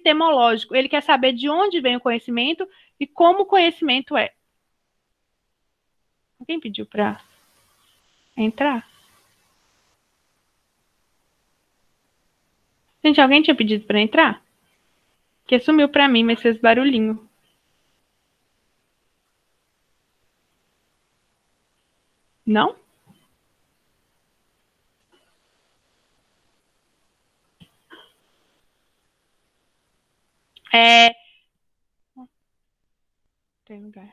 epistemológico. Ele quer saber de onde vem o conhecimento e como o conhecimento é. Alguém pediu para entrar? Gente, alguém tinha pedido para entrar? Que sumiu para mim, mas fez barulhinho. Não? Tem lugar.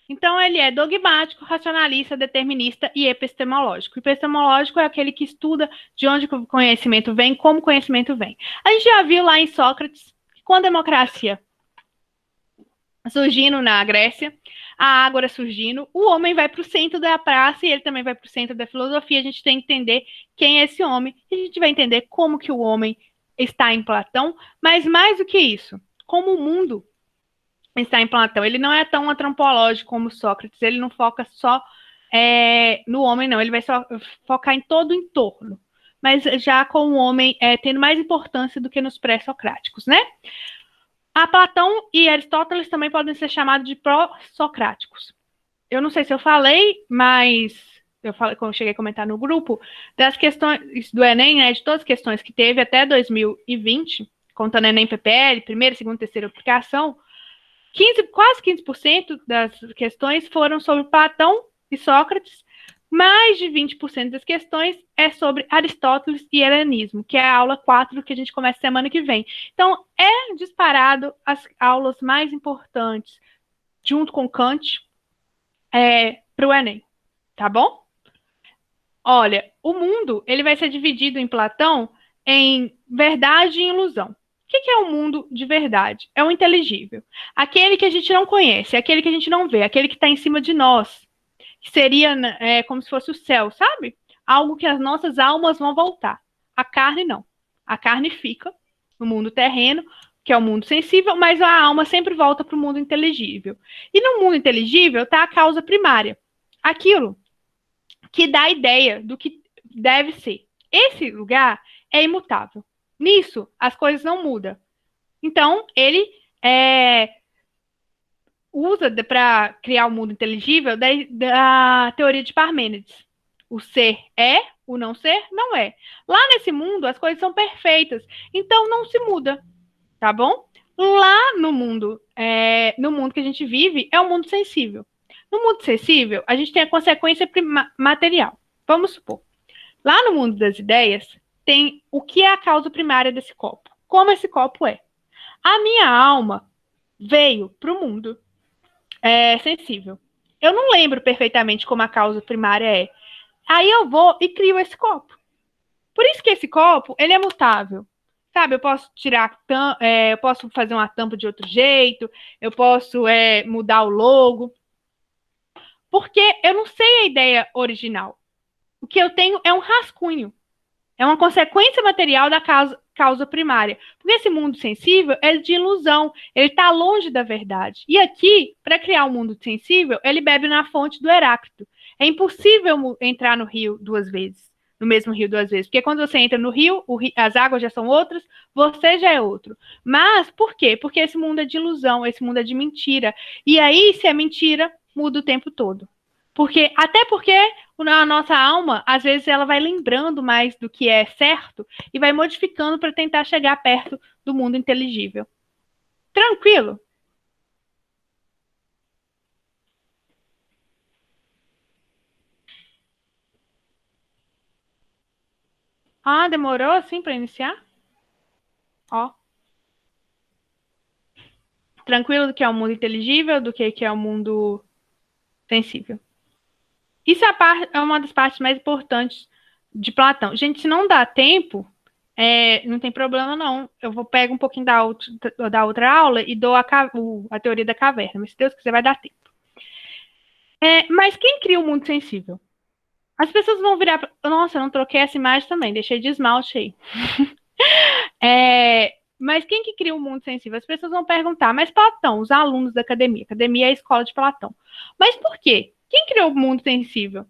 Então, ele é dogmático, racionalista, determinista e epistemológico. Epistemológico é aquele que estuda de onde o conhecimento vem, como o conhecimento vem. A gente já viu lá em Sócrates, que com a democracia surgindo na Grécia, a Ágora surgindo, o homem vai para o centro da praça e ele também vai para o centro da filosofia. A gente tem que entender quem é esse homem, e a gente vai entender como que o homem está em Platão, mas mais do que isso, como o mundo está em Platão. Ele não é tão antropológico como Sócrates, ele não foca só no homem, não, ele vai só focar em todo o entorno, mas já com o homem tendo mais importância do que nos pré-socráticos, né? A Platão e Aristóteles também podem ser chamados de pró-socráticos. Eu não sei se eu falei, mas eu falei, quando eu cheguei a comentar no grupo, das questões do Enem, né, de todas as questões que teve até 2020, contando Enem PPL, primeira, segunda, terceira aplicação, quase 15% das questões foram sobre Platão e Sócrates, mais de 20% das questões é sobre Aristóteles e helenismo, que é a aula 4 que a gente começa semana que vem. Então, é disparado as aulas mais importantes, junto com Kant, para o Enem, tá bom? Olha, o mundo ele vai ser dividido em Platão em verdade e ilusão. O que é o mundo de verdade? É o inteligível. Aquele que a gente não conhece, aquele que a gente não vê, aquele que está em cima de nós. Que seria como se fosse o céu, sabe? Algo que as nossas almas vão voltar. A carne não. A carne fica no mundo terreno, que é o mundo sensível, mas a alma sempre volta para o mundo inteligível. E no mundo inteligível está a causa primária. Aquilo que dá a ideia do que deve ser. Esse lugar é imutável. Nisso, as coisas não mudam. Então, ele usa para criar o mundo inteligível da teoria de Parmênides. O ser é, o não ser não é. Lá nesse mundo, as coisas são perfeitas. Então, não se muda, tá bom? Lá no mundo que a gente vive, é um mundo sensível. No mundo sensível, a gente tem a consequência material. Vamos supor. Lá no mundo das ideias, tem o que é a causa primária desse copo. Como esse copo é. A minha alma veio para o mundo sensível. Eu não lembro perfeitamente como a causa primária é. Aí eu vou e crio esse copo. Por isso que esse copo, ele é mutável. Sabe, eu posso eu posso fazer uma tampa de outro jeito, eu posso mudar o logo, porque eu não sei a ideia original. O que eu tenho é um rascunho. É uma consequência material da causa primária. Porque esse mundo sensível é de ilusão, ele está longe da verdade. E aqui, para criar um mundo sensível, ele bebe na fonte do Heráclito. É impossível entrar no rio duas vezes, no mesmo rio duas vezes. Porque quando você entra no rio, as águas já são outras, você já é outro. Mas por quê? Porque esse mundo é de ilusão, esse mundo é de mentira. E aí, se é mentira, muda o tempo todo. Até porque a nossa alma, às vezes, ela vai lembrando mais do que é certo e vai modificando para tentar chegar perto do mundo inteligível. Tranquilo? Ah, demorou assim para iniciar? Ó. Tranquilo do que é o mundo inteligível, do que é o mundo sensível. Isso é uma das partes mais importantes de Platão. Gente, se não dá tempo, não tem problema não. Eu pego um pouquinho da outra aula e dou a teoria da caverna. Mas se Deus quiser, vai dar tempo. Mas quem cria o mundo sensível? As pessoas vão virar. Nossa, eu não troquei essa imagem também, deixei de esmalte aí. Mas quem que cria o mundo sensível? As pessoas vão perguntar, mas Platão, os alunos da academia. Academia é a escola de Platão. Mas por quê? Quem criou o mundo sensível?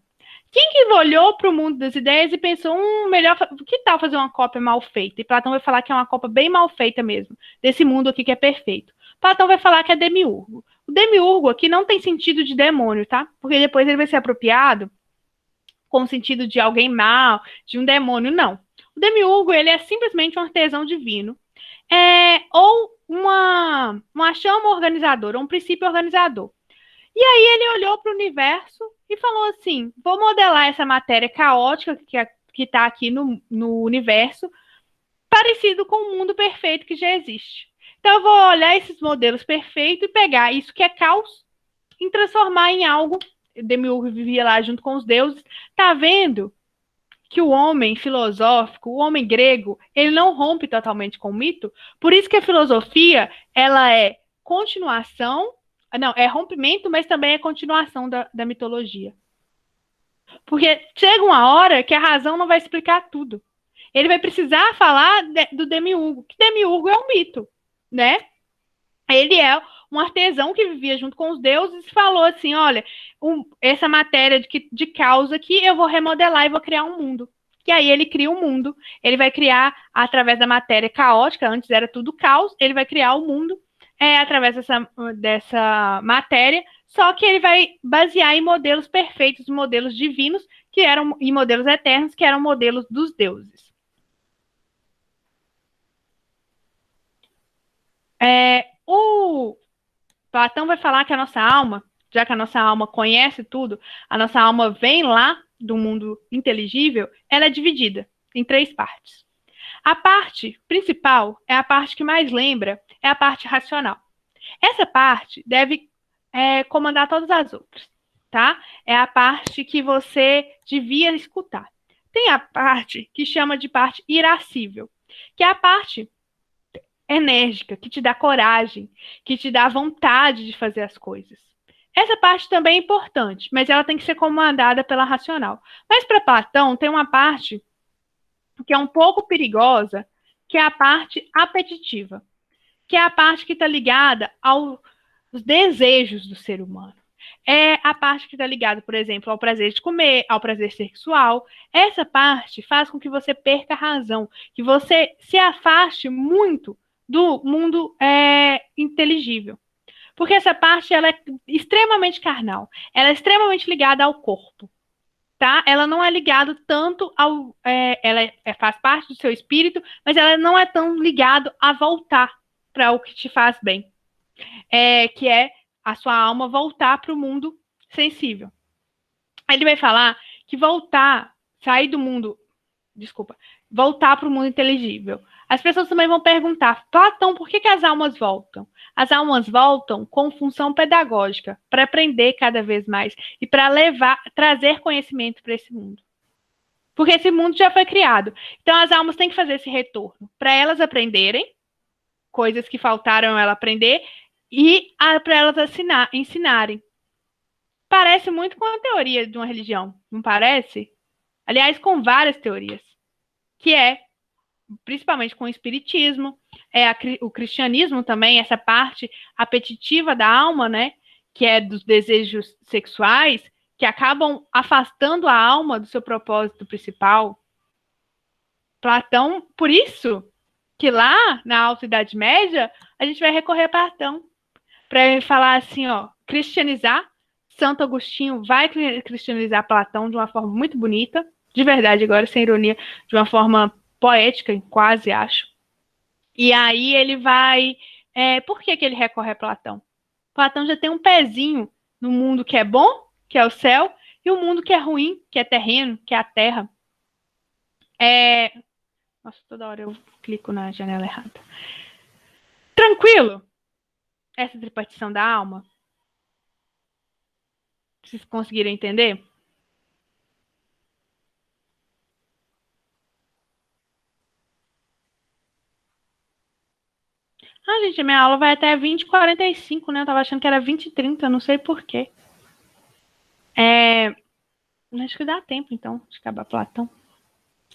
Quem que olhou para o mundo das ideias e pensou, melhor, que tal fazer uma cópia mal feita? E Platão vai falar que é uma cópia bem mal feita mesmo, desse mundo aqui que é perfeito. Platão vai falar que é demiurgo. O demiurgo aqui não tem sentido de demônio, tá? Porque depois ele vai ser apropriado com o sentido de alguém mal, de um demônio, não. O demiurgo, ele é simplesmente um artesão divino, ou uma chama organizadora, um princípio organizador. E aí ele olhou para o universo e falou assim, vou modelar essa matéria caótica que está aqui no universo, parecido com o mundo perfeito que já existe. Então eu vou olhar esses modelos perfeitos e pegar isso que é caos e transformar em algo. Demiurgo vivia lá junto com os deuses. Tá vendo que o homem filosófico, o homem grego, ele não rompe totalmente com o mito? Por isso que a filosofia, ela é continuação, não, é rompimento, mas também é continuação da mitologia. Porque chega uma hora que a razão não vai explicar tudo. Ele vai precisar falar do demiurgo, que demiurgo é um mito, né? Ele é um artesão que vivia junto com os deuses e falou assim, olha, essa matéria de causa aqui eu vou remodelar e vou criar um mundo. E aí ele cria um mundo, ele vai criar através da matéria caótica, antes era tudo caos, ele vai criar o mundo através dessa matéria, só que ele vai basear em modelos perfeitos, modelos divinos, que eram, e modelos eternos, que eram modelos dos deuses. O Platão vai falar que a nossa alma, já que a nossa alma conhece tudo, a nossa alma vem lá do mundo inteligível, ela é dividida em 3 partes. A parte principal é a parte que mais lembra, é a parte racional. Essa parte deve comandar todas as outras, tá? É a parte que você devia escutar. Tem a parte que chama de parte irascível, que é a parte enérgica, que te dá coragem, que te dá vontade de fazer as coisas. Essa parte também é importante, mas ela tem que ser comandada pela racional. Mas para Platão tem uma parte que é um pouco perigosa, que é a parte apetitiva, que é a parte que está ligada aos desejos do ser humano. É a parte que está ligada, por exemplo, ao prazer de comer, ao prazer sexual. Essa parte faz com que você perca a razão, que você se afaste muito do mundo inteligível. Porque essa parte ela é extremamente carnal, ela é extremamente ligada ao corpo, tá? Ela não é ligada tanto ao... ela faz parte do seu espírito, mas ela não é tão ligada a voltar para o que te faz bem. Que é a sua alma voltar para o mundo sensível. Ele vai falar que sair do mundo, voltar para o mundo inteligível. As pessoas também vão perguntar, Platão, por que as almas voltam? As almas voltam com função pedagógica, para aprender cada vez mais e para trazer conhecimento para esse mundo. Porque esse mundo já foi criado. Então as almas têm que fazer esse retorno, para elas aprenderem coisas que faltaram ela aprender e para elas ensinarem. Parece muito com a teoria de uma religião, não parece? Aliás, com várias teorias, que principalmente com o espiritismo, o cristianismo também, essa parte apetitiva da alma, né, que é dos desejos sexuais, que acabam afastando a alma do seu propósito principal. Platão, por isso que lá na Alta Idade Média, a gente vai recorrer a Platão, para ele falar assim, ó, cristianizar. Santo Agostinho vai cristianizar Platão de uma forma muito bonita, de verdade agora, sem ironia, de uma forma poética, quase acho. E aí ele vai... por que ele recorre a Platão? Platão já tem um pezinho no mundo que é bom, que é o céu, e o mundo que é ruim, que é terreno, que é a terra. Nossa, toda hora eu clico na janela errada. Tranquilo? Essa tripartição da alma? Vocês conseguiram entender? Gente, a minha aula vai até 20h45, né? Eu tava achando que era 20h30, não sei porquê. Acho que dá tempo, então, de acabar Platão.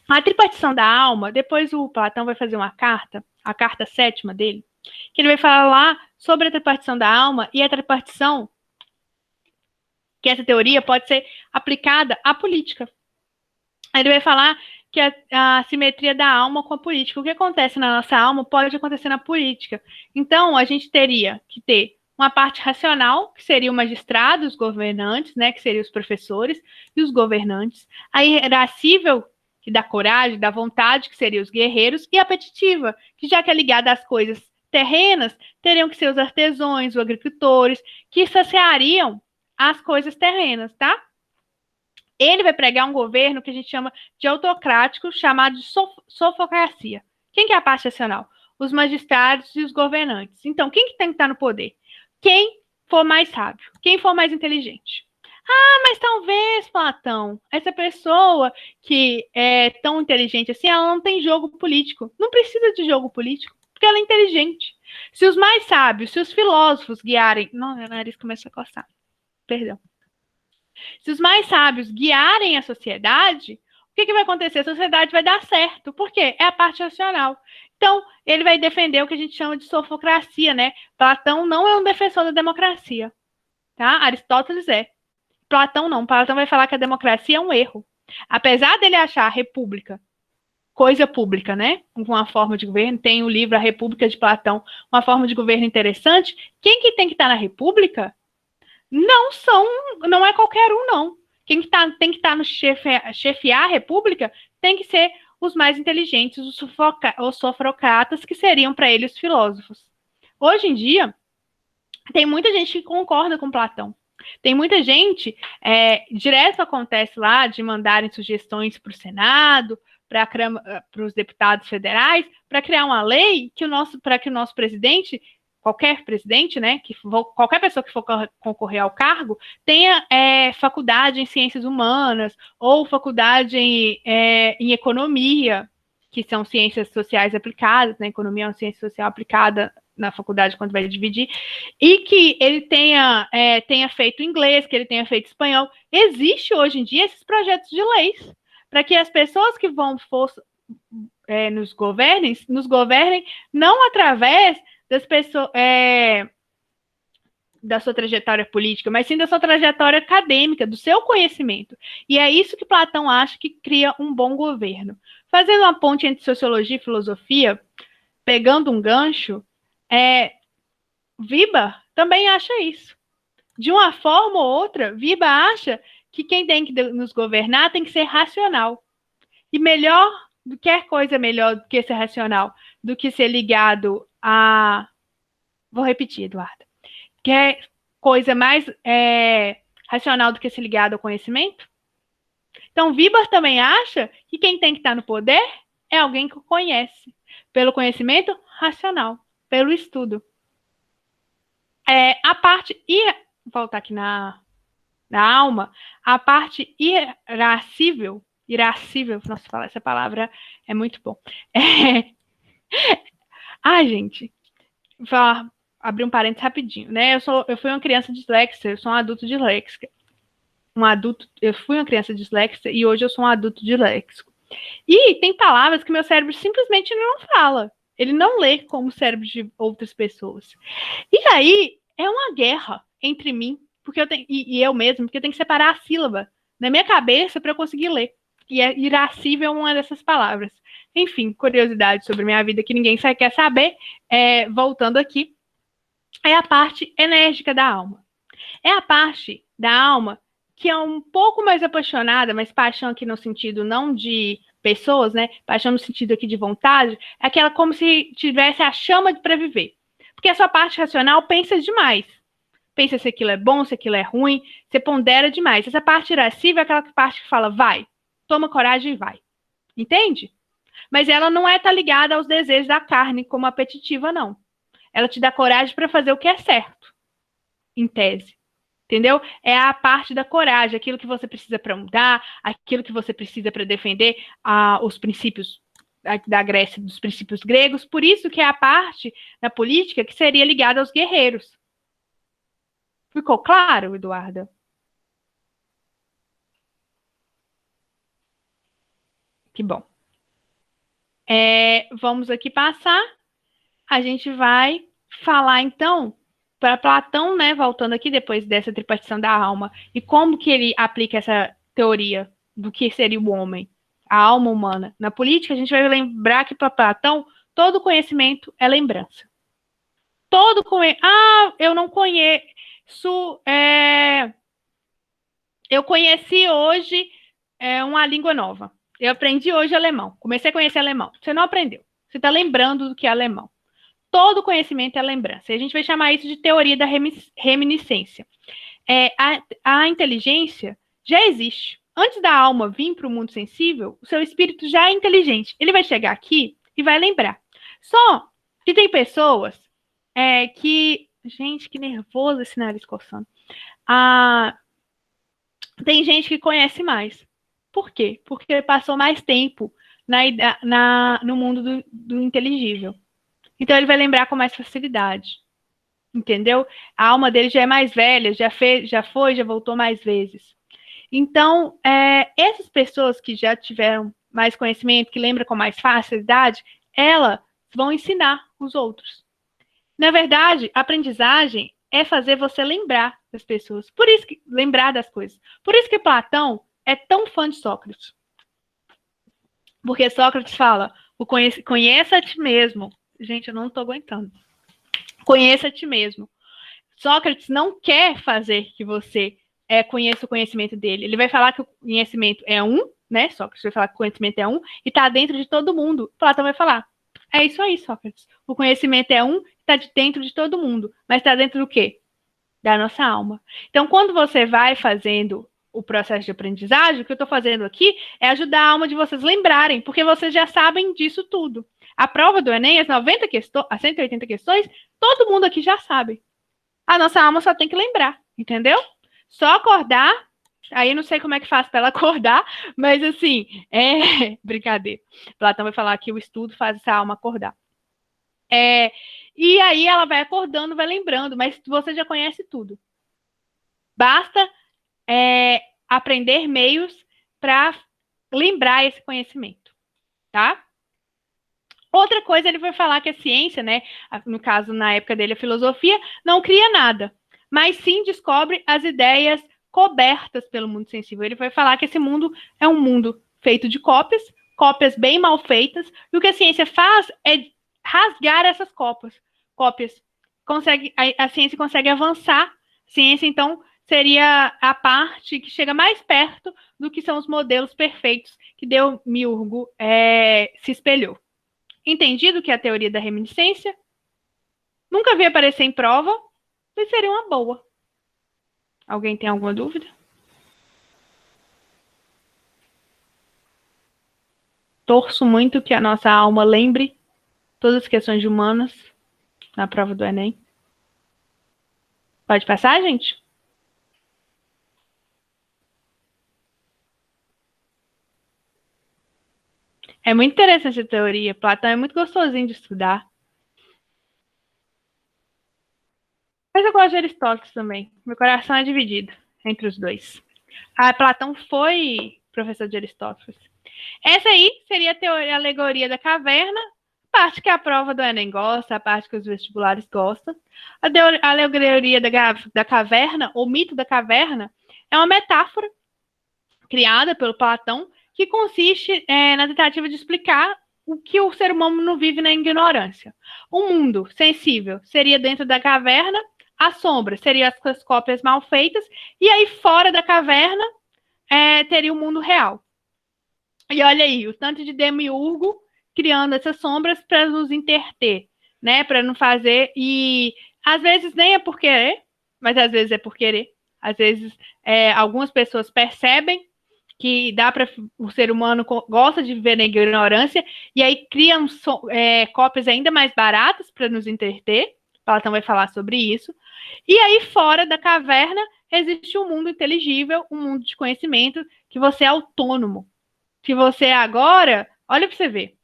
A tripartição da alma, depois o Platão vai fazer uma carta, a carta 7ª dele, que ele vai falar sobre a tripartição da alma e a tripartição que essa teoria pode ser aplicada à política. Ele vai falar que a simetria da alma com a política. O que acontece na nossa alma pode acontecer na política. Então, a gente teria que ter uma parte racional, que seria o magistrado, os governantes, né, que seriam os professores e os governantes. A irascível, que dá coragem, dá vontade, que seriam os guerreiros, e a apetitiva, que já que é ligada às coisas terrenas, teriam que ser os artesãos, os agricultores, que saciariam as coisas terrenas, tá? Ele vai pregar um governo que a gente chama de autocrático, chamado de sofocracia. Quem que é a parte racional? Os magistrados e os governantes. Então, quem que tem que estar no poder? Quem for mais sábio, quem for mais inteligente. Ah, mas talvez, Platão, essa pessoa que é tão inteligente assim, ela não tem jogo político. Não precisa de jogo político, porque ela é inteligente. Se os mais sábios, se os filósofos guiarem... Não, meu nariz começa a coçar. Perdão. Se os mais sábios guiarem a sociedade, o que vai acontecer? A sociedade vai dar certo. Por quê? É a parte racional. Então, ele vai defender o que a gente chama de sofocracia, né? Platão não é um defensor da democracia, tá? Aristóteles é. Platão não. Platão vai falar que a democracia é um erro. Apesar dele achar a república coisa pública, né? Uma forma de governo. Tem o livro A República de Platão, uma forma de governo interessante. Quem que tem que estar na república? Não é qualquer um, não. Quem tem que estar no chefiar a república tem que ser os mais inteligentes, os sofrocratas, que seriam para ele os filósofos. Hoje em dia, tem muita gente que concorda com Platão. Tem muita gente, direto acontece lá, de mandarem sugestões para o Senado, para os deputados federais, para criar uma lei para que o nosso presidente, qualquer presidente, né, qualquer pessoa que for concorrer ao cargo, tenha faculdade em ciências humanas ou faculdade em economia, que são ciências sociais aplicadas, né, economia é uma ciência social aplicada na faculdade quando vai dividir, e que ele tenha feito inglês, que ele tenha feito espanhol. Existe hoje em dia esses projetos de leis para que as pessoas que nos governem não através das pessoas da sua trajetória política, mas sim da sua trajetória acadêmica, do seu conhecimento. E é isso que Platão acha que cria um bom governo. Fazendo uma ponte entre sociologia e filosofia, pegando um gancho, Viba também acha isso. De uma forma ou outra, Viba acha que quem tem que nos governar tem que ser racional. E qualquer coisa melhor do que ser racional, do que ser ligado a... Vou repetir, Eduardo. Quer coisa mais racional do que ser ligado ao conhecimento? Então, Viba também acha que quem tem que estar no poder é alguém que conhece. Pelo conhecimento racional, pelo estudo. A parte... voltar aqui na alma, a parte irascível, nossa, falar essa palavra é muito bom. Gente, vou abrir um parênteses rapidinho, né? Eu fui uma criança disléxica, eu sou um adulto disléxico. Eu fui uma criança disléxica e hoje eu sou um adulto disléxico. E tem palavras que meu cérebro simplesmente não fala. Ele não lê como o cérebro de outras pessoas. E aí é uma guerra entre mim porque eu mesmo, porque eu tenho que separar a sílaba na minha cabeça para eu conseguir ler. E irascível é uma dessas palavras. Enfim, curiosidade sobre minha vida que ninguém quer saber. Voltando aqui, é a parte enérgica da alma. É a parte da alma que é um pouco mais apaixonada, mas paixão aqui no sentido não de pessoas, né? Paixão no sentido aqui de vontade, é aquela como se tivesse a chama para viver. Porque a sua parte racional pensa demais. Pensa se aquilo é bom, se aquilo é ruim, você pondera demais. Essa parte irascível é aquela parte que fala, vai, toma coragem e vai. Entende? Mas ela não ligada aos desejos da carne como apetitiva, não. Ela te dá coragem para fazer o que é certo, em tese. Entendeu? É a parte da coragem, aquilo que você precisa para mudar, aquilo que você precisa para defender os princípios da Grécia, dos princípios gregos. Por isso que é a parte da política que seria ligada aos guerreiros. Ficou claro, Eduarda? Que bom. Vamos aqui passar. A gente vai falar, então, para Platão, né, voltando aqui depois dessa tripartição da alma, e como que ele aplica essa teoria do que seria o homem, a alma humana. Na política, a gente vai lembrar que para Platão, todo conhecimento é lembrança. Todo conhecimento... eu não conheço... Eu conheci hoje uma língua nova. Eu aprendi hoje alemão. Comecei a conhecer alemão. Você não aprendeu. Você está lembrando do que é alemão. Todo conhecimento é lembrança. E a gente vai chamar isso de teoria da reminiscência. A inteligência já existe. Antes da alma vir para o mundo sensível, o seu espírito já é inteligente. Ele vai chegar aqui e vai lembrar. Só que tem pessoas que... Gente, que nervoso esse nariz coçando. Tem gente que conhece mais. Por quê? Porque passou mais tempo no mundo do inteligível. Então ele vai lembrar com mais facilidade. Entendeu? A alma dele já é mais velha, já voltou mais vezes. Então, essas pessoas que já tiveram mais conhecimento, que lembram com mais facilidade, elas vão ensinar os outros. Na verdade, a aprendizagem é fazer você lembrar das pessoas. Por isso que lembrar das coisas. Por isso que Platão é tão fã de Sócrates. Porque Sócrates fala, conheça a ti mesmo. Gente, eu não estou aguentando. Conheça a ti mesmo. Sócrates não quer fazer que você conheça o conhecimento dele. Ele vai falar que o conhecimento é um, né? Sócrates vai falar que o conhecimento é um e está dentro de todo mundo. Platão vai falar, é isso aí, Sócrates. O conhecimento é um, está dentro de todo mundo. Mas está dentro do quê? Da nossa alma. Então, quando você vai fazendo o processo de aprendizagem, o que eu estou fazendo aqui é ajudar a alma de vocês lembrarem, porque vocês já sabem disso tudo. A prova do Enem, as 180 questões, todo mundo aqui já sabe. A nossa alma só tem que lembrar, entendeu? Só acordar, aí não sei como é que faz para ela acordar, mas assim, brincadeira. Platão vai falar que o estudo faz essa alma acordar. E aí ela vai acordando, vai lembrando, mas você já conhece tudo. Basta aprender meios para lembrar esse conhecimento, tá? Outra coisa, ele vai falar que a ciência, né, no caso, na época dele, a filosofia, não cria nada, mas sim descobre as ideias cobertas pelo mundo sensível. Ele vai falar que esse mundo é um mundo feito de cópias bem mal feitas, e o que a ciência faz é rasgar essas cópias. A ciência consegue avançar. A ciência, então, seria a parte que chega mais perto do que são os modelos perfeitos que Demiurgo se espelhou. Entendido que é a teoria da reminiscência? Nunca vi aparecer em prova, mas seria uma boa. Alguém tem alguma dúvida? Torço muito que a nossa alma lembre todas as questões humanas na prova do Enem. Pode passar, gente? É muito interessante a teoria. Platão é muito gostosinho de estudar. Mas eu gosto de Aristóteles também. Meu coração é dividido entre os dois. Platão foi professor de Aristóteles. Essa aí seria a alegoria da caverna, a parte que a prova do Enem gosta, a parte que os vestibulares gostam. A alegoria da caverna, ou mito da caverna, é uma metáfora criada pelo Platão que consiste na tentativa de explicar o que o ser humano não vive na ignorância. O mundo sensível seria dentro da caverna, a sombra seria as cópias mal feitas, e aí fora da caverna teria o mundo real. E olha aí, o tanto de Demiurgo criando essas sombras para nos interter, né? Para não fazer. E às vezes nem é por querer, mas às vezes é por querer. Às vezes algumas pessoas percebem que o ser humano gosta de viver na ignorância e aí criam cópias ainda mais baratas para nos entreter. Platão vai falar sobre isso. E aí fora da caverna existe um mundo inteligível, um mundo de conhecimento, que você é autônomo. Que você agora, olha para você ver,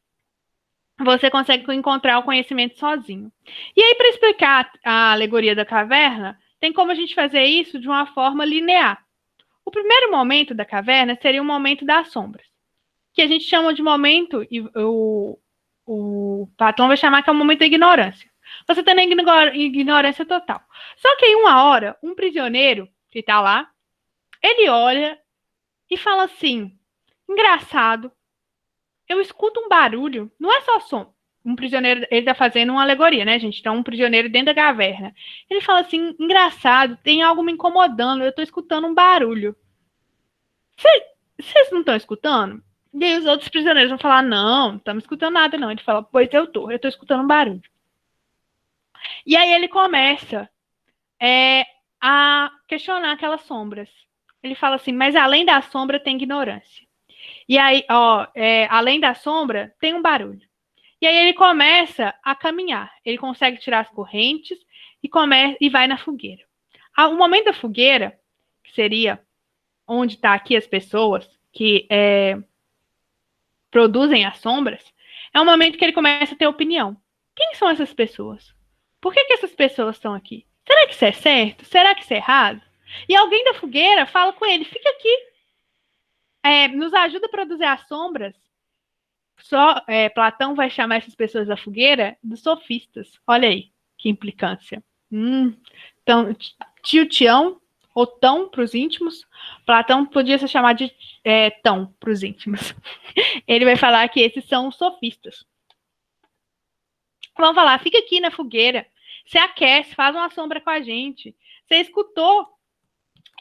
você consegue encontrar o conhecimento sozinho. E aí, para explicar a alegoria da caverna, tem como a gente fazer isso de uma forma linear. O primeiro momento da caverna seria o momento das sombras, que a gente chama de momento, e o Platão vai chamar que é o momento da ignorância. Você está na ignorância total. Só que em uma hora, um prisioneiro que está lá, ele olha e fala assim, engraçado, eu escuto um barulho, não é só som. Um prisioneiro, ele tá fazendo uma alegoria, né, gente? Então, um prisioneiro dentro da caverna. Ele fala assim, engraçado, tem algo me incomodando, eu tô escutando um barulho. Vocês não estão escutando? E aí os outros prisioneiros vão falar, não estamos escutando nada, não. Ele fala, pois eu tô escutando um barulho. E aí ele começa a questionar aquelas sombras. Ele fala assim, mas além da sombra tem ignorância. E aí, além da sombra, tem um barulho. E aí ele começa a caminhar. Ele consegue tirar as correntes e vai na fogueira. O momento da fogueira, que seria onde está aqui as pessoas que produzem as sombras, é um momento que ele começa a ter opinião. Quem são essas pessoas? Por que essas pessoas estão aqui? Será que isso é certo? Será que isso é errado? E alguém da fogueira fala com ele, fica aqui. Nos ajuda a produzir as sombras. Platão vai chamar essas pessoas da fogueira de sofistas. Olha aí, que implicância. Então, tio Tião, ou Tão para os íntimos. Platão podia se chamar de Tão para os íntimos. Ele vai falar que esses são os sofistas. Vão falar, fica aqui na fogueira, você aquece, faz uma sombra com a gente. Você escutou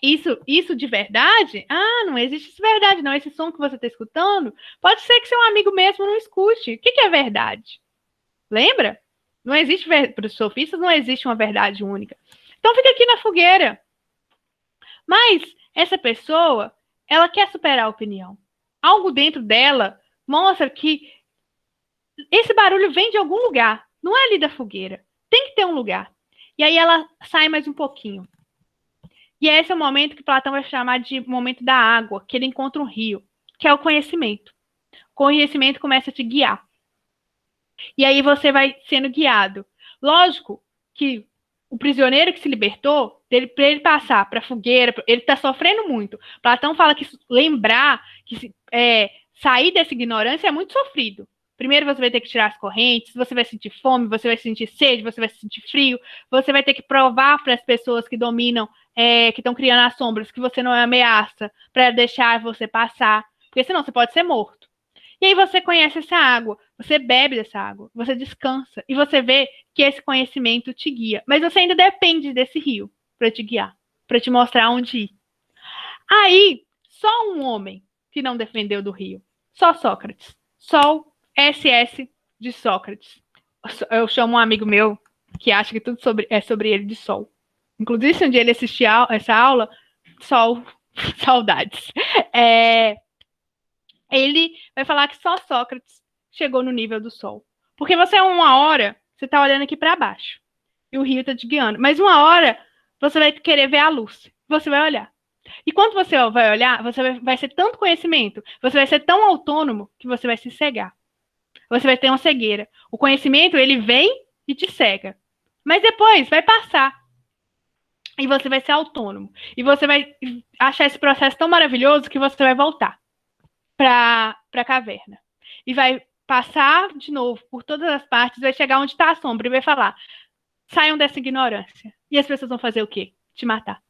isso de verdade? Ah, não existe isso de verdade, não. Esse som que você está escutando, pode ser que seu amigo mesmo não escute. O que é verdade? Lembra? Não existe, para os sofistas, não existe uma verdade única. Então fica aqui na fogueira. Mas essa pessoa, ela quer superar a opinião. Algo dentro dela mostra que esse barulho vem de algum lugar. Não é ali da fogueira. Tem que ter um lugar. E aí ela sai mais um pouquinho. E esse é o momento que Platão vai chamar de momento da água, que ele encontra um rio, que é o conhecimento. O conhecimento começa a te guiar. E aí você vai sendo guiado. Lógico que o prisioneiro que se libertou, para ele passar para a fogueira, ele está sofrendo muito. Platão fala que lembrar, que sair dessa ignorância é muito sofrido. Primeiro você vai ter que tirar as correntes, você vai sentir fome, você vai sentir sede, você vai sentir frio, você vai ter que provar para as pessoas que dominam, que estão criando as sombras, que você não é ameaça, para deixar você passar, porque senão você pode ser morto. E aí você conhece essa água, você bebe dessa água, você descansa, e você vê que esse conhecimento te guia. Mas você ainda depende desse rio para te guiar, para te mostrar onde ir. Aí, só um homem que não defendeu do rio, só Sócrates. Só o SS de Sócrates. Eu chamo um amigo meu que acha que tudo é sobre ele de Sol. Inclusive, se um dia ele assistir essa aula, Sol, saudades. Ele vai falar que só Sócrates chegou no nível do Sol. Porque você, uma hora, você está olhando aqui para baixo. E o rio está te guiando. Mas uma hora, você vai querer ver a luz. Você vai olhar. E quando você vai olhar, você vai ser tanto conhecimento, você vai ser tão autônomo, que você vai se cegar. Você vai ter uma cegueira. O conhecimento, ele vem e te cega. Mas depois vai passar. E você vai ser autônomo. E você vai achar esse processo tão maravilhoso que você vai voltar para a caverna. E vai passar de novo por todas as partes, vai chegar onde está a sombra e vai falar, saiam dessa ignorância. E as pessoas vão fazer o quê? Te matar.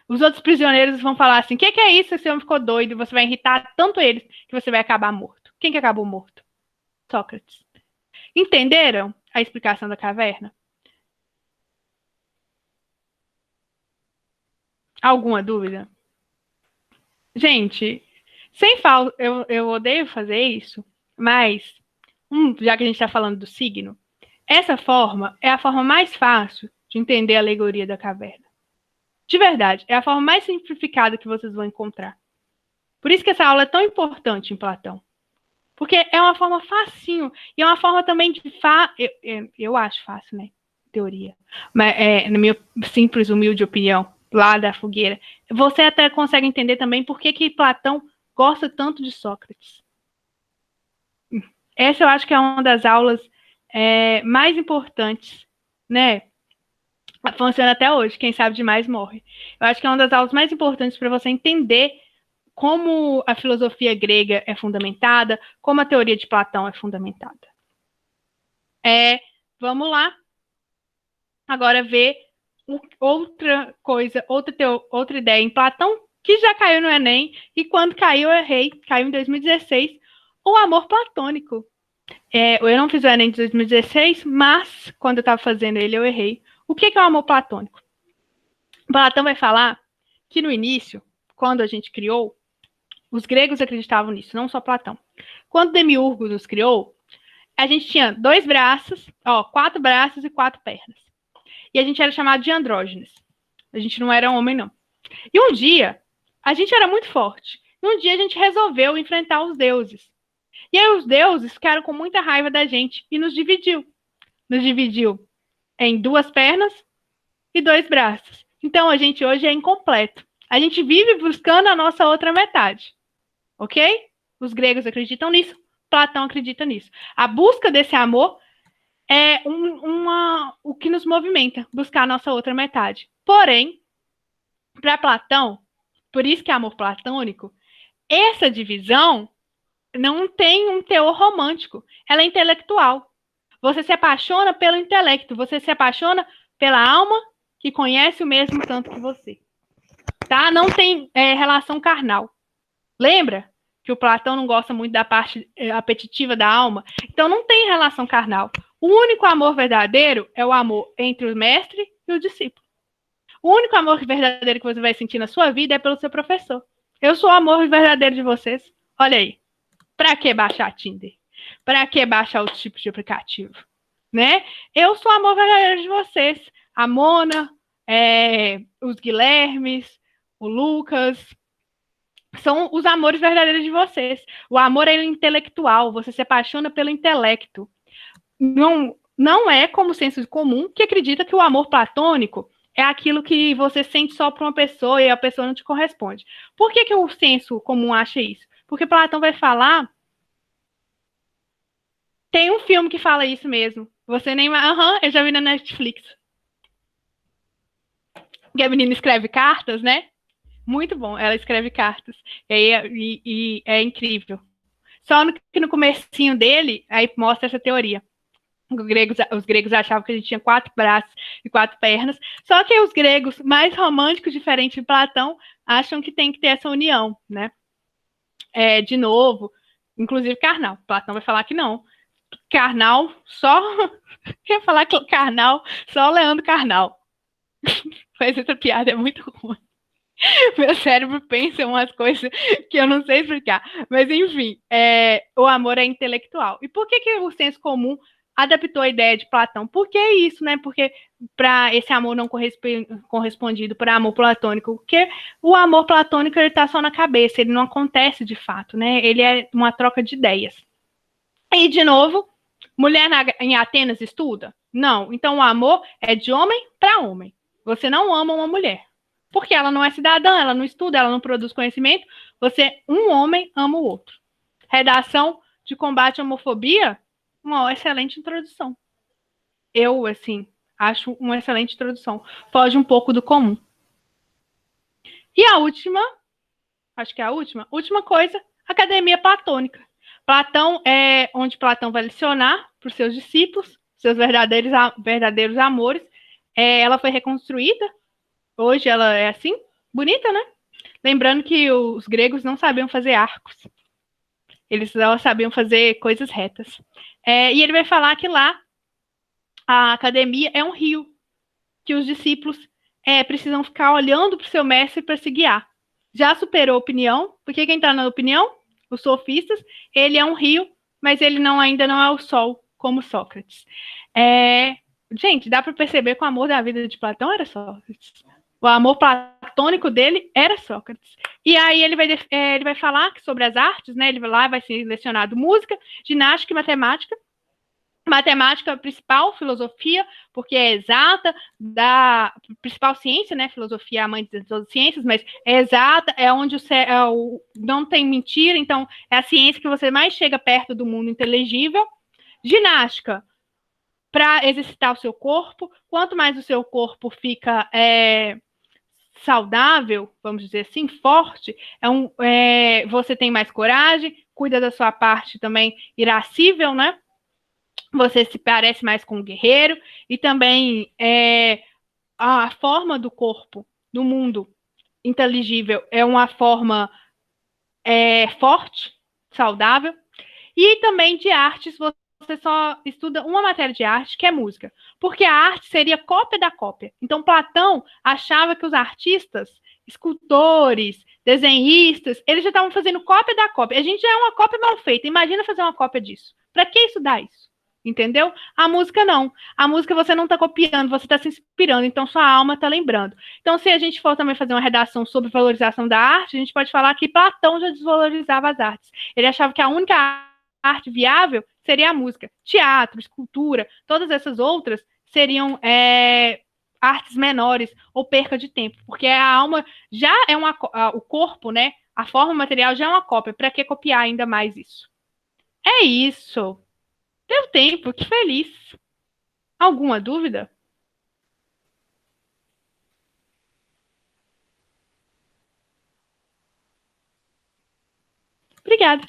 Os outros prisioneiros vão falar assim, o que é isso? Esse homem ficou doido. Você vai irritar tanto eles que você vai acabar morto. Quem que acabou morto? Sócrates. Entenderam a explicação da caverna? Alguma dúvida? Gente, sem falta, eu odeio fazer isso, mas, já que a gente está falando do signo, essa forma é a forma mais fácil de entender a alegoria da caverna. De verdade, é a forma mais simplificada que vocês vão encontrar. Por isso que essa aula é tão importante em Platão. Porque é uma forma facinho, e é uma forma também de eu acho fácil, né? Teoria. Mas, na minha simples, humilde opinião, lá da fogueira, você até consegue entender também por que Platão gosta tanto de Sócrates. Essa eu acho que é uma das aulas mais importantes, né? Funciona até hoje, quem sabe demais morre. Eu acho que é uma das aulas mais importantes para você entender como a filosofia grega é fundamentada, como a teoria de Platão é fundamentada. Vamos lá agora ver outra coisa, outra ideia em Platão, que já caiu no Enem, e quando caiu, eu errei, caiu em 2016, o amor platônico. Eu não fiz o Enem de 2016, mas quando eu estava fazendo ele, eu errei. O que é o amor platônico? Platão vai falar que no início, quando a gente criou, os gregos acreditavam nisso, não só Platão. Quando Demiurgo nos criou, a gente tinha 2 braços, 4 braços e 4 pernas. E a gente era chamado de andrógenos. A gente não era homem, não. E um dia, a gente era muito forte. E um dia a gente resolveu enfrentar os deuses. E aí os deuses ficaram com muita raiva da gente e nos dividiu. Nos dividiu em 2 pernas e 2 braços. Então a gente hoje é incompleto. A gente vive buscando a nossa outra metade. Ok? Os gregos acreditam nisso, Platão acredita nisso. A busca desse amor é o que nos movimenta, buscar a nossa outra metade. Porém, para Platão, por isso que é amor platônico, essa divisão não tem um teor romântico, ela é intelectual. Você se apaixona pelo intelecto, você se apaixona pela alma que conhece o mesmo tanto que você. Tá? Não tem relação carnal. Lembra que o Platão não gosta muito da parte apetitiva da alma? Então não tem relação carnal. O único amor verdadeiro é o amor entre o mestre e o discípulo. O único amor verdadeiro que você vai sentir na sua vida é pelo seu professor. Eu sou o amor verdadeiro de vocês. Olha aí. Pra que baixar Tinder? Pra que baixar outros tipos de aplicativo? Né? Eu sou o amor verdadeiro de vocês. A Mona, os Guilhermes, o Lucas, são os amores verdadeiros de vocês. O amor é intelectual, você se apaixona pelo intelecto. Não é como o senso comum que acredita que o amor platônico é aquilo que você sente só para uma pessoa e a pessoa não te corresponde. Por que o senso comum acha isso? Porque Platão vai falar... Tem um filme que fala isso mesmo. Você nem... eu já vi na Netflix. Que a menina escreve cartas, né? Muito bom, ela escreve cartas. E é incrível. Só que no comecinho dele, aí mostra essa teoria. Os gregos achavam que a gente tinha 4 braços e 4 pernas. Só que os gregos mais românticos, diferente de Platão, acham que tem que ter essa união, né? De novo, inclusive carnal. Platão vai falar que não. Carnal, só... Quer falar carnal, só Leandro Carnal. Mas essa piada é muito ruim. Meu cérebro pensa umas coisas que eu não sei explicar. Mas, enfim, o amor é intelectual. E por que o senso comum adaptou a ideia de Platão? Por que isso, né? Porque para esse amor não correspondido para amor platônico, porque o amor platônico ele está só na cabeça, ele não acontece de fato, né? Ele é uma troca de ideias. E, de novo, mulher em Atenas estuda? Não. Então, o amor é de homem para homem. Você não ama uma mulher. Porque ela não é cidadã, ela não estuda, ela não produz conhecimento. Um homem ama o outro. Redação de combate à homofobia, uma excelente introdução. Eu, assim, acho uma excelente introdução. Foge um pouco do comum. E a última, acho que é a última coisa, academia platônica. Platão é onde Platão vai lecionar para os seus discípulos, seus verdadeiros amores. Ela foi reconstruída. Hoje ela é assim, bonita, né? Lembrando que os gregos não sabiam fazer arcos. Eles só sabiam fazer coisas retas. E ele vai falar que lá a academia é um rio, que os discípulos precisam ficar olhando para o seu mestre para se guiar. Já superou a opinião, porque quem está na opinião, os sofistas, ele é um rio, mas ele ainda não é o sol, como Sócrates. Gente, dá para perceber que o amor da vida de Platão era Sócrates. O amor platônico dele era Sócrates. E aí ele vai falar sobre as artes, né? Ele vai ser lecionado música, ginástica e matemática. Matemática principal, filosofia, porque é exata, da principal ciência, né? Filosofia é a mãe de todas as ciências, mas é exata, é onde não tem mentira, então é a ciência que você mais chega perto do mundo inteligível. Ginástica, para exercitar o seu corpo, quanto mais o seu corpo fica saudável, vamos dizer assim, forte, você tem mais coragem, cuida da sua parte também irascível, né? você se parece mais com um guerreiro, e também a forma do corpo no mundo inteligível é uma forma forte, saudável, e também de artes, você só estuda uma matéria de arte, que é música, porque a arte seria cópia da cópia. Então, Platão achava que os artistas, escultores, desenhistas, eles já estavam fazendo cópia da cópia. A gente já é uma cópia mal feita, imagina fazer uma cópia disso. Para que estudar isso? Entendeu? A música não. A música você não está copiando, você está se inspirando, então sua alma está lembrando. Então, se a gente for também fazer uma redação sobre valorização da arte, a gente pode falar que Platão já desvalorizava as artes. Ele achava que a única arte viável seria a música. Teatro, escultura, todas essas outras seriam artes menores ou perca de tempo, porque a alma já é o corpo, né? A forma material já é uma cópia. Para que copiar ainda mais isso? É isso. Deu tempo, que feliz. Alguma dúvida? Obrigada.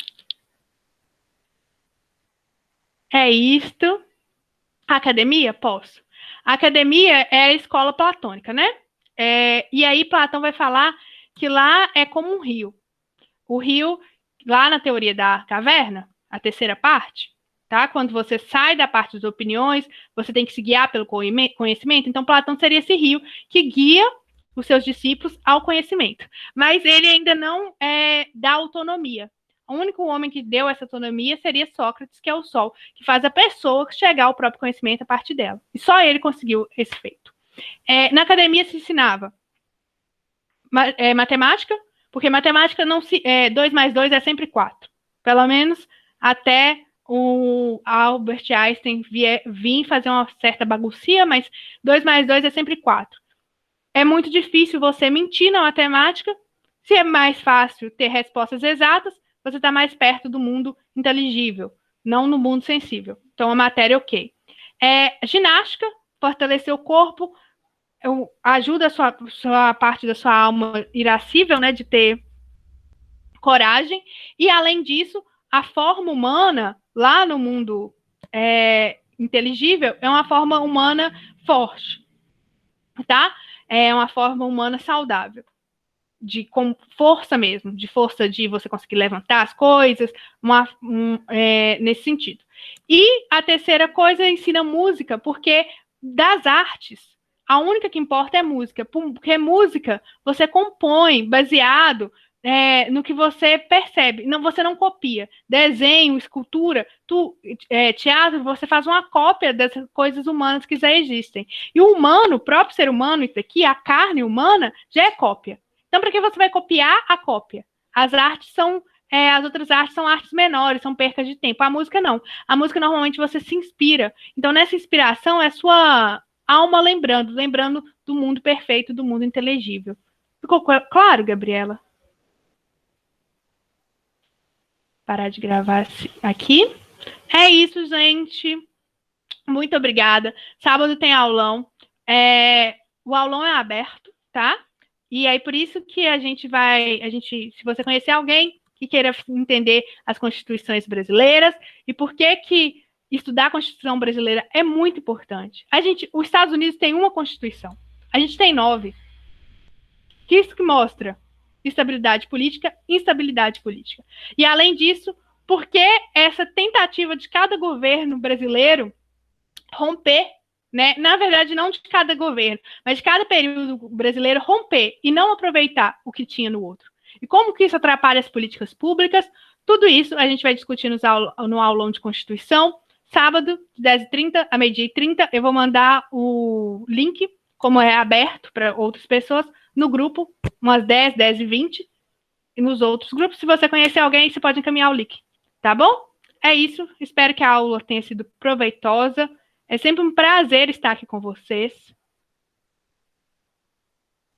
É isto. Academia? Posso. A academia é a escola platônica, né? E aí Platão vai falar que lá é como um rio. O rio, lá na teoria da caverna, a terceira parte, tá? Quando você sai da parte das opiniões, você tem que se guiar pelo conhecimento. Então, Platão seria esse rio que guia os seus discípulos ao conhecimento. Mas ele ainda não dá autonomia. O único homem que deu essa autonomia seria Sócrates, que é o sol, que faz a pessoa chegar ao próprio conhecimento a partir dela. E só ele conseguiu esse feito. Na academia se ensinava matemática, porque matemática não se. 2 mais 2 é sempre 4. Pelo menos até o Albert Einstein vir fazer uma certa bagunça, mas 2 mais 2 é sempre 4. É muito difícil você mentir na matemática. Se é mais fácil ter respostas exatas, você está mais perto do mundo inteligível, não no mundo sensível. Então, a matéria, ok. Ginástica, fortalecer o corpo, ajuda a sua parte da sua alma irascível, né, de ter coragem, e além disso, a forma humana, lá no mundo inteligível, é uma forma humana forte, tá? É uma forma humana saudável, com força mesmo, de força de você conseguir levantar as coisas, nesse sentido. E a terceira coisa ensina música, porque das artes, a única que importa é música, porque música você compõe baseado no que você percebe. Não, você não copia. Desenho, escultura, teatro, você faz uma cópia das coisas humanas que já existem. E o humano, o próprio ser humano, isso aqui, a carne humana, já é cópia. Então, para que você vai copiar a cópia? As outras artes são artes menores, são percas de tempo. A música não. A música normalmente você se inspira. Então, nessa inspiração é sua alma lembrando do mundo perfeito, do mundo inteligível. Ficou claro, Gabriela? Parar de gravar aqui. É isso, gente. Muito obrigada. Sábado tem aulão. O aulão é aberto, tá? E aí, por isso que se você conhecer alguém que queira entender as constituições brasileiras e por que estudar a Constituição brasileira é muito importante. Os Estados Unidos tem uma Constituição. A gente tem 9. Isso que mostra estabilidade política, instabilidade política. E, além disso, por que essa tentativa de cada governo brasileiro romper, né? Na verdade, não de cada governo, mas de cada período brasileiro romper e não aproveitar o que tinha no outro. E como que isso atrapalha as políticas públicas? Tudo isso a gente vai discutir no aulão de Constituição, sábado, de 10h30 a 12h30. Eu vou mandar o link, como é aberto para outras pessoas, no grupo, umas 10, 10h20, e nos outros grupos. Se você conhecer alguém, você pode encaminhar o link, tá bom? É isso, espero que a aula tenha sido proveitosa. É sempre um prazer estar aqui com vocês.